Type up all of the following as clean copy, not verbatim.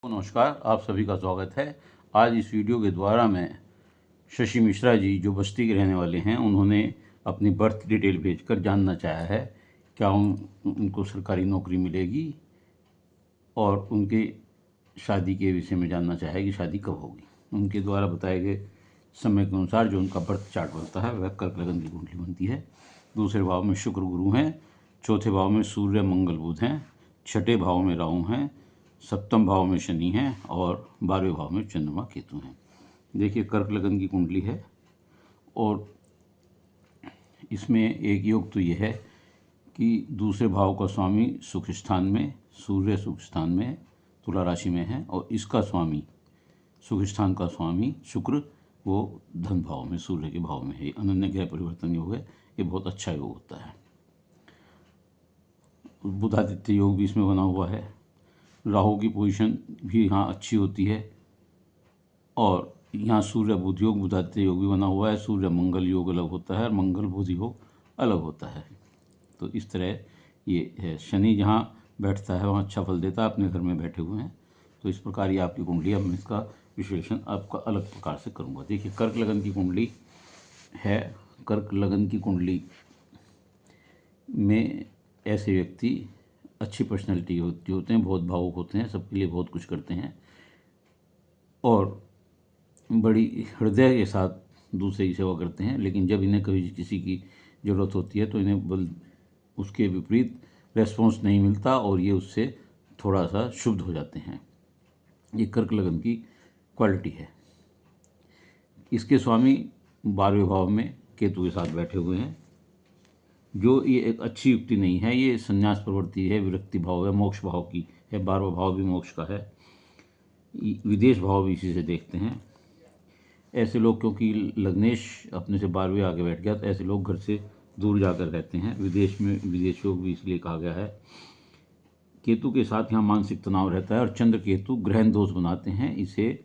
नमस्कार, आप सभी का स्वागत है। आज इस वीडियो के द्वारा मैं शशि मिश्रा जी जो बस्ती के रहने वाले हैं, उन्होंने अपनी बर्थ डिटेल भेजकर जानना चाहा है क्या उनको सरकारी नौकरी मिलेगी, और उनके शादी के विषय में जानना चाहा है कि शादी कब होगी। उनके द्वारा बताए गए समय के अनुसार जो उनका बर्थ चार्ट बनता है वह कर्क लगन की कुंडली बनती है। दूसरे भाव में शुक्र गुरु हैं, चौथे भाव में सूर्य मंगल बुध हैं, छठे भाव में राहु हैं, सप्तम भाव में शनि हैं और 12वें भाव में चंद्रमा केतु हैं। देखिए, कर्क लगन की कुंडली है और इसमें एक योग तो यह है कि दूसरे भाव का स्वामी सुख स्थान में, सूर्य सुख स्थान में तुला राशि में है, और इसका स्वामी सुख स्थान का स्वामी शुक्र वो धन भाव में, सूर्य के भाव में है। अनन्य ग्रह परिवर्तन योग है, ये बहुत अच्छा योग होता है। बुधादित्य योग भी इसमें बना हुआ है। राहु की पोजीशन भी यहाँ अच्छी होती है और यहाँ सूर्य बुध योग, बुधादित्य योग भी बना हुआ है। सूर्य मंगल योग अलग होता है और मंगल बुध योग अलग होता है। तो इस तरह ये है। शनि जहाँ बैठता है वहाँ अच्छा फल देता है, अपने घर में बैठे हुए हैं। तो इस प्रकार ये आपकी कुंडली। अब मैं इसका विश्लेषण आपका अलग प्रकार से करूँगा। देखिए, कर्क लगन की कुंडली है। कर्क लगन की कुंडली में ऐसे व्यक्ति अच्छी पर्सनैलिटी होते हैं, बहुत भावुक होते हैं, सबके लिए बहुत कुछ करते हैं और बड़ी हृदय के साथ दूसरे की सेवा करते हैं। लेकिन जब इन्हें कभी किसी की ज़रूरत होती है तो इन्हें उसके विपरीत रेस्पॉन्स नहीं मिलता और ये उससे थोड़ा सा शुद्ध हो जाते हैं। ये कर्क लगन की क्वालिटी है। इसके स्वामी 12वें भाव में केतु के साथ बैठे हुए हैं, जो ये एक अच्छी युक्ति नहीं है। ये संन्यास प्रवृत्ति है, विरक्ति भाव है, मोक्ष भाव की है। 12वां भाव भी मोक्ष का है। विदेश भाव भी इसी से देखते हैं। ऐसे लोग, क्योंकि लग्नेश अपने से 12वें आगे बैठ गया, तो ऐसे लोग घर से दूर जाकर रहते हैं। विदेश में विदेश योग भी इसलिए कहा गया है। केतु के साथ यहाँ मानसिक तनाव रहता है और चंद्र केतु ग्रहण दोष बनाते हैं। इसे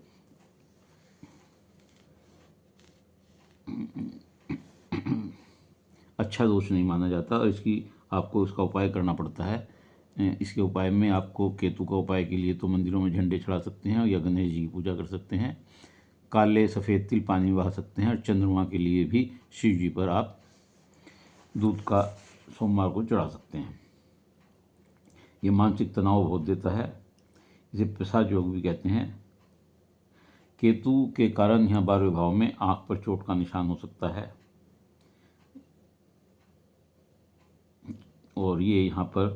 अच्छा दोष नहीं माना जाता और आपको इसका उपाय करना पड़ता है। इसके उपाय में आपको केतु का उपाय के लिए तो मंदिरों में झंडे चढ़ा सकते हैं या गणेश जी की पूजा कर सकते हैं। काले सफ़ेद तिल पानी में बहा सकते हैं और चंद्रमा के लिए भी शिव जी पर आप दूध का सोमवार को चढ़ा सकते हैं। ये मानसिक तनाव बहुत देता है। इसे प्रसाद योग भी कहते हैं। केतु के कारण यहाँ 12वें भाव में आँख पर चोट का निशान हो सकता है और ये यहाँ पर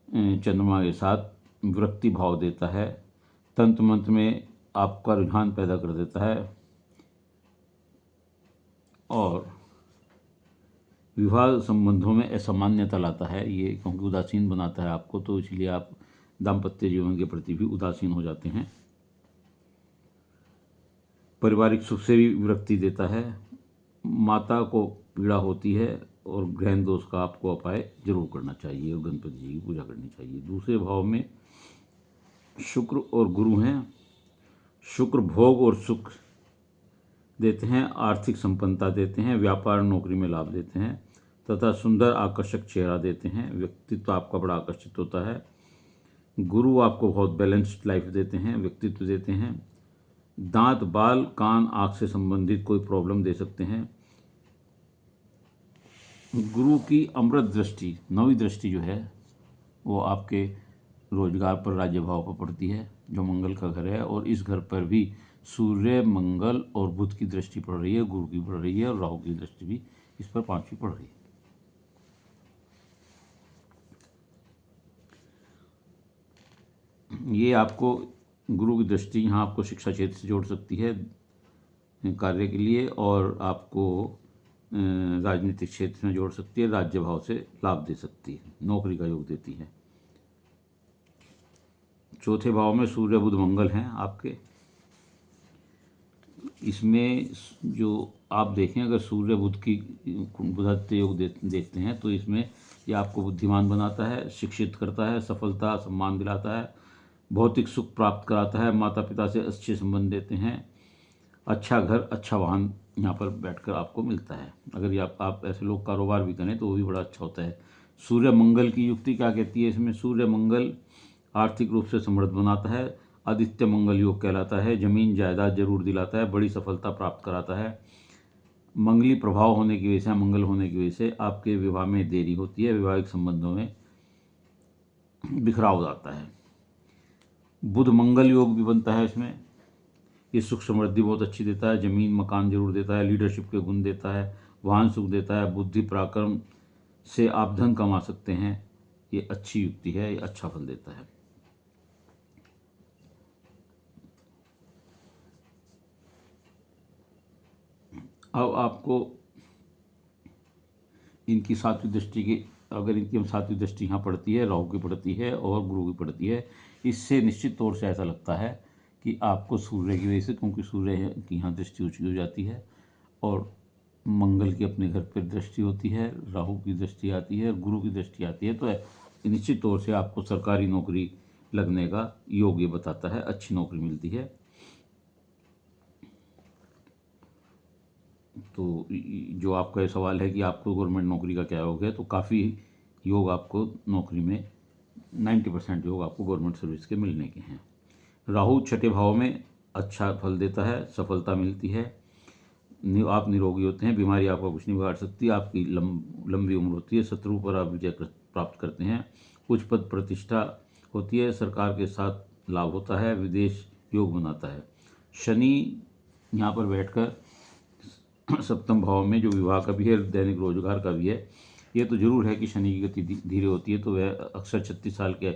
चंद्रमा के साथ विरक्ति भाव देता है। तंत्र मंत्र में आपका रुझान पैदा कर देता है और विवाह संबंधों में असामान्यता लाता है। ये क्योंकि उदासीन बनाता है आपको, तो इसलिए आप दाम्पत्य जीवन के प्रति भी उदासीन हो जाते हैं। पारिवारिक सुख से भी विरक्ति देता है। माता को पीड़ा होती है और ग्रहण दोष का आपको उपाय जरूर करना चाहिए और गणपति जी की पूजा करनी चाहिए। दूसरे भाव में शुक्र और गुरु हैं। शुक्र भोग और सुख देते हैं, आर्थिक संपन्नता देते हैं, व्यापार नौकरी में लाभ देते हैं तथा सुंदर आकर्षक चेहरा देते हैं। व्यक्तित्व आपका बड़ा आकर्षित होता है। गुरु आपको बहुत बैलेंस्ड लाइफ देते हैं, व्यक्तित्व देते हैं। दांत, बाल, कान, आँख से संबंधित कोई प्रॉब्लम दे सकते हैं। गुरु की अमृत दृष्टि, 9वीं दृष्टि जो है वो आपके रोजगार पर, राज्य भाव पर पड़ती है, जो मंगल का घर है, और इस घर पर भी सूर्य, मंगल और बुध की दृष्टि पड़ रही है, गुरु की पड़ रही है और राहु की दृष्टि भी इस पर 5वीं पड़ रही है। ये आपको गुरु की दृष्टि यहाँ आपको शिक्षा क्षेत्र से जोड़ सकती है कार्य के लिए, और आपको राजनीतिक क्षेत्र में जोड़ सकती है, राज्य भाव से लाभ दे सकती है, नौकरी का योग देती है। चौथे भाव में सूर्य बुध मंगल हैं आपके। इसमें जो आप देखें, अगर सूर्य बुध की बुधादित्य योग देखते हैं तो इसमें ये आपको बुद्धिमान बनाता है, शिक्षित करता है, सफलता सम्मान दिलाता है, भौतिक सुख प्राप्त कराता है, माता पिता से अच्छे संबंध देते हैं, अच्छा घर, अच्छा वाहन यहाँ पर बैठकर आपको मिलता है। अगर ये आप ऐसे लोग कारोबार भी करें तो वो भी बड़ा अच्छा होता है। सूर्य मंगल की युक्ति क्या कहती है इसमें? सूर्य मंगल आर्थिक रूप से समृद्ध बनाता है, आदित्य मंगल योग कहलाता है। ज़मीन जायदाद जरूर दिलाता है, बड़ी सफलता प्राप्त कराता है। मंगली प्रभाव होने की वजह से, मंगल होने की वजह से आपके विवाह में देरी होती है, वैवाहिक संबंधों में बिखराव आता है। बुध मंगल योग भी बनता है इसमें। ये सुख समृद्धि बहुत अच्छी देता है, ज़मीन मकान जरूर देता है, लीडरशिप के गुण देता है, वाहन सुख देता है, बुद्धि पराक्रम से आप धन कमा सकते हैं। ये अच्छी युक्ति है, ये अच्छा फल देता है। अब आपको इनकी सातवीं दृष्टि की, अगर इनकी सातवीं दृष्टि यहाँ पड़ती है, राहु की पड़ती है और गुरु की पड़ती है, इससे निश्चित तौर से ऐसा लगता है कि आपको सूर्य की वजह से, क्योंकि सूर्य की यहाँ दृष्टि ऊँची हो जाती है और मंगल की अपने घर पर दृष्टि होती है, राहु की दृष्टि आती है, गुरु की दृष्टि आती है, तो निश्चित तौर से आपको सरकारी नौकरी लगने का योग ये बताता है, अच्छी नौकरी मिलती है। तो जो आपका ये सवाल है कि आपको गवर्नमेंट नौकरी का क्या योग है, तो काफ़ी योग आपको नौकरी में 90% योग आपको गवर्नमेंट सर्विस के मिलने के हैं। राहु छठे भाव में अच्छा फल देता है, सफलता मिलती है, आप निरोगी होते हैं, बीमारी आपका कुछ नहीं बिगाड़ सकती, आपकी लंबी उम्र होती है, शत्रु पर आप विजय प्राप्त करते हैं, उच्च पद प्रतिष्ठा होती है, सरकार के साथ लाभ होता है, विदेश योग बनाता है। शनि यहाँ पर बैठकर सप्तम भाव में, जो विवाह का भी है, दैनिक रोजगार का भी है, ये तो जरूर है कि शनि की गति धीरे होती है, तो वह अक्सर 36 साल के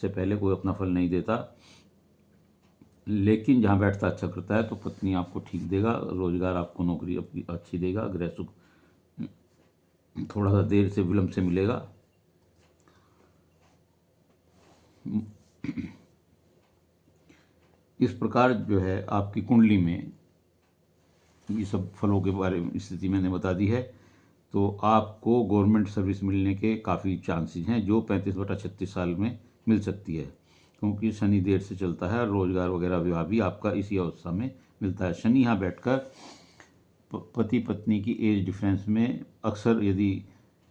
से पहले कोई अपना फल नहीं देता, लेकिन जहाँ बैठता अच्छा करता है, तो पत्नी आपको ठीक देगा, रोजगार आपको नौकरी आपकी अच्छी देगा, गृह सुख थोड़ा सा देर से विलंब से मिलेगा। इस प्रकार जो है आपकी कुंडली में ये सब फलों के बारे में स्थिति मैंने बता दी है, तो आपको गवर्नमेंट सर्विस मिलने के काफ़ी चांसेस हैं, जो 35/36 साल में मिल सकती है, क्योंकि शनि देर से चलता है, रोजगार वगैरह विवाह भी आपका इसी अवस्था में मिलता है। शनि यहाँ बैठकर पति पत्नी की एज डिफरेंस में, अक्सर यदि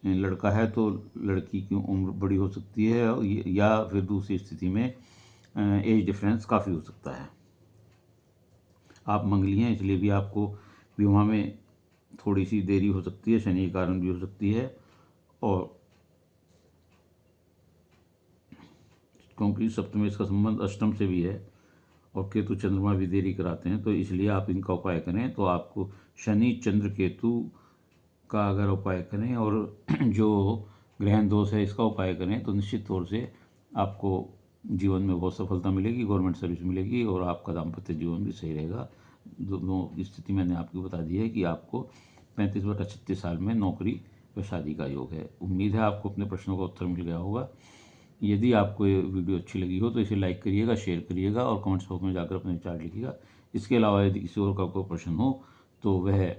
लड़का है तो लड़की की उम्र बड़ी हो सकती है, या फिर दूसरी स्थिति में एज डिफरेंस काफ़ी हो सकता है। आप मंगली हैं, इसलिए भी आपको विवाह में थोड़ी सी देरी हो सकती है, शनि के कारण भी हो सकती है, और क्योंकि सप्तम इसका संबंध अष्टम से भी है और केतु चंद्रमा भी देरी कराते हैं, तो इसलिए आप इनका उपाय करें। तो आपको शनि चंद्र केतु का अगर उपाय करें और जो ग्रहण दोष है इसका उपाय करें, तो निश्चित तौर से आपको जीवन में बहुत सफलता मिलेगी, गवर्नमेंट सर्विस मिलेगी और आपका दाम्पत्य जीवन भी सही रहेगा। दोनों स्थिति मैंने आपको बता दी है कि आपको 35/36 साल में नौकरी व शादी का योग है। उम्मीद है आपको अपने प्रश्नों का उत्तर मिल गया होगा। यदि आपको ये वीडियो अच्छी लगी हो तो इसे लाइक करिएगा, शेयर करिएगा और कमेंट्स बॉक्स में जाकर अपने विचार लिखिएगा। इसके अलावा यदि किसी और का कोई प्रश्न हो तो वह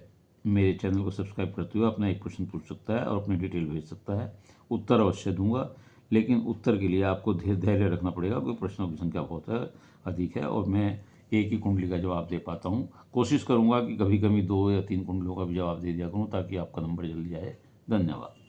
मेरे चैनल को सब्सक्राइब करते हुए अपना एक प्रश्न पूछ सकता है और अपनी डिटेल भेज सकता है। उत्तर अवश्य दूंगा, लेकिन उत्तर के लिए आपको धैर्य रखना पड़ेगा, क्योंकि प्रश्नों की संख्या बहुत अधिक है और मैं एक ही कुंडली का जवाब दे पाता हूँ। कोशिश करूँगा कि कभी कभी 2 या 3 कुंडलियों का भी जवाब दे दिया करूँ, ताकि आपका नंबर जल्दी आए। धन्यवाद।